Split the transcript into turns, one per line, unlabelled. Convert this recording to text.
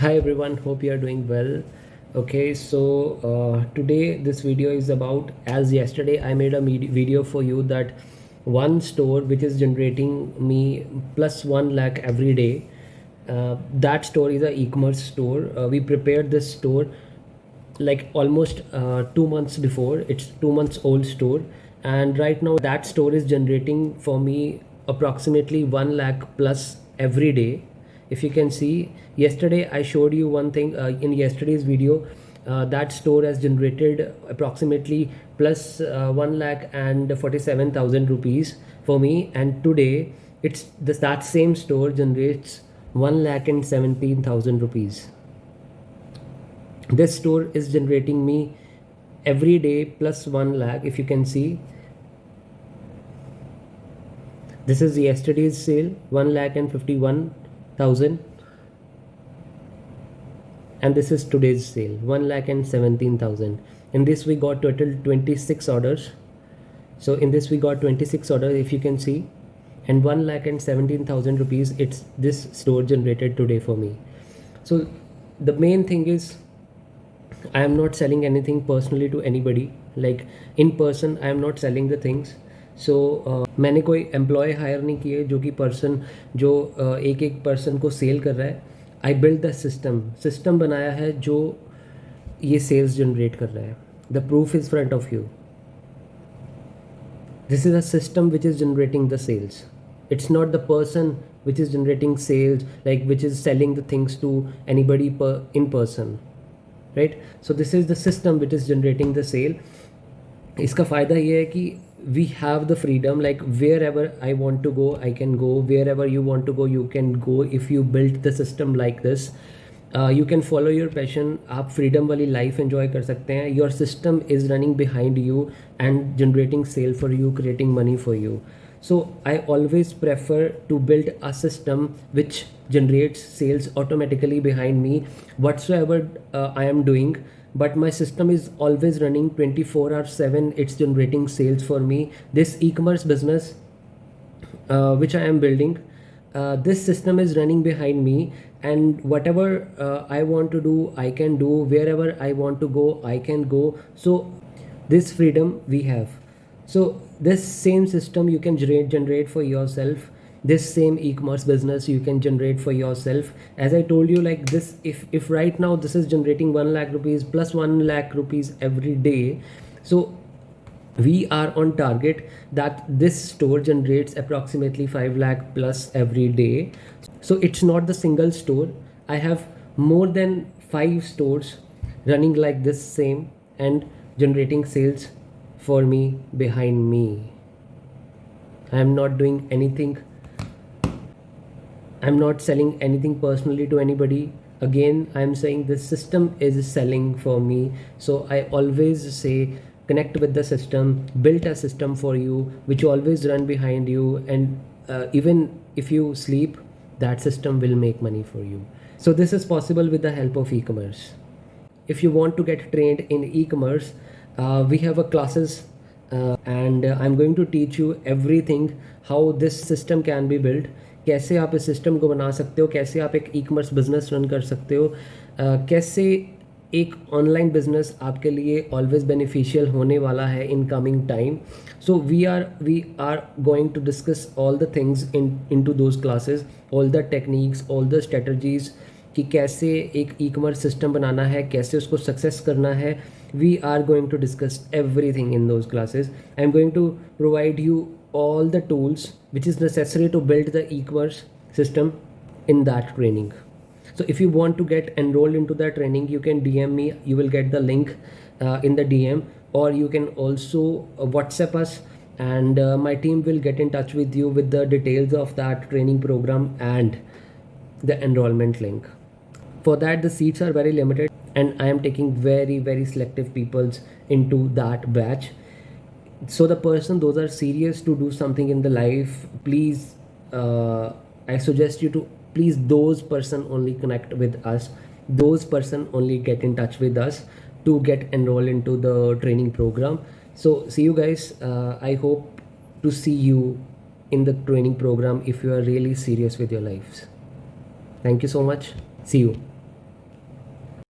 Hi everyone, hope you are doing well. Okay, so today this video is about, as yesterday I made a video for you that one store which is generating me plus 1 lakh every day. That store is a e-commerce store. We prepared this store like almost 2 months before. It's 2 months old store, and right now that store is generating for me approximately 1 lakh plus every day. If you can see, yesterday I showed you one thing in yesterday's video. That store has generated approximately plus 1 lakh and 47,000 rupees for me, and today that same store generates 1 lakh and 17,000 rupees. This store is generating me every day plus 1 lakh. If you can see, this is yesterday's sale, 1 lakh and 51,000, and this is today's sale, 1 lakh and 17,000. In this we got total 26 orders. So in this we got 26 orders, if you can see, and 1 lakh and 17,000 rupees it's this store generated today for me. So the main thing is, I am not selling anything personally to anybody. Like in person I am not selling the things. So मैंने कोई employ higher नहीं किए जो कि person जो एक एक person को सेल कर रहा है. आई बिल्ड द सिस्टम बनाया है जो ये सेल्स जनरेट कर रहा है. The proof is front of you. This is a system which is generating the sales. It's not the person which is generating sales, like which is selling the things to anybody in person, right? So this is the system which is generating the sale. इसका फ़ायदा ये है कि we have the freedom, like wherever I want to go I can go, wherever you want to go you can go. If you build the system like this, you can follow your passion. आप freedom वाली life enjoy कर सकते हैं. Your system is running behind you and generating sale for you, creating money for you. So I always prefer to build a system which generates sales automatically behind me whatsoever I am doing, but my system is always running 24/7. It's generating sales for me. This e-commerce business which I am building, this system is running behind me, and whatever I want to do I can do, wherever I want to go I can go. So this freedom we have. So this same system you can generate for yourself. This same e-commerce business you can generate for yourself. As I told you, like this, if right now this is generating 1 lakh rupees plus 1 lakh rupees every day, so we are on target that this store generates approximately 5 lakh plus every day. So it's not the single store. I have more than 5 stores running like this same and generating sales for me behind me. I am not doing anything. I'm not selling anything personally to anybody. Again, I'm saying this system is selling for me. So I always say, connect with the system, build a system for you which always run behind you, and even if you sleep, that system will make money for you. So this is possible with the help of e-commerce. If you want to get trained in e-commerce, we have a classes, and I'm going to teach you everything how this system can be built. कैसे आप इस system को बना सकते हो, कैसे आप एक ई-कॉमर्स बिजनेस रन कर सकते हो, कैसे एक ऑनलाइन बिजनेस आपके लिए ऑलवेज बेनिफिशियल होने वाला है in coming time. So we are going to discuss all the things into those classes, all the techniques, all the strategies कि कैसे एक ई-कॉमर्स सिस्टम बनाना है, कैसे उसको सक्सेस करना है. We are going to discuss everything in those classes. I am going to provide you all the tools which is necessary to build the e-commerce system in that training. So if you want to get enrolled into that training, you can DM me. You will get the link in the DM, or you can also WhatsApp us, and my team will get in touch with you with the details of that training program and the enrollment link. For that, the seats are very limited, and I am taking very selective peoples into that batch. So the person, those are serious to do something in the life, please, I suggest you to please, those person only connect with us, those person only get in touch with us to get enrolled into the training program. So see you guys. I hope to see you in the training program if you are really serious with your lives. Thank you so much. See you.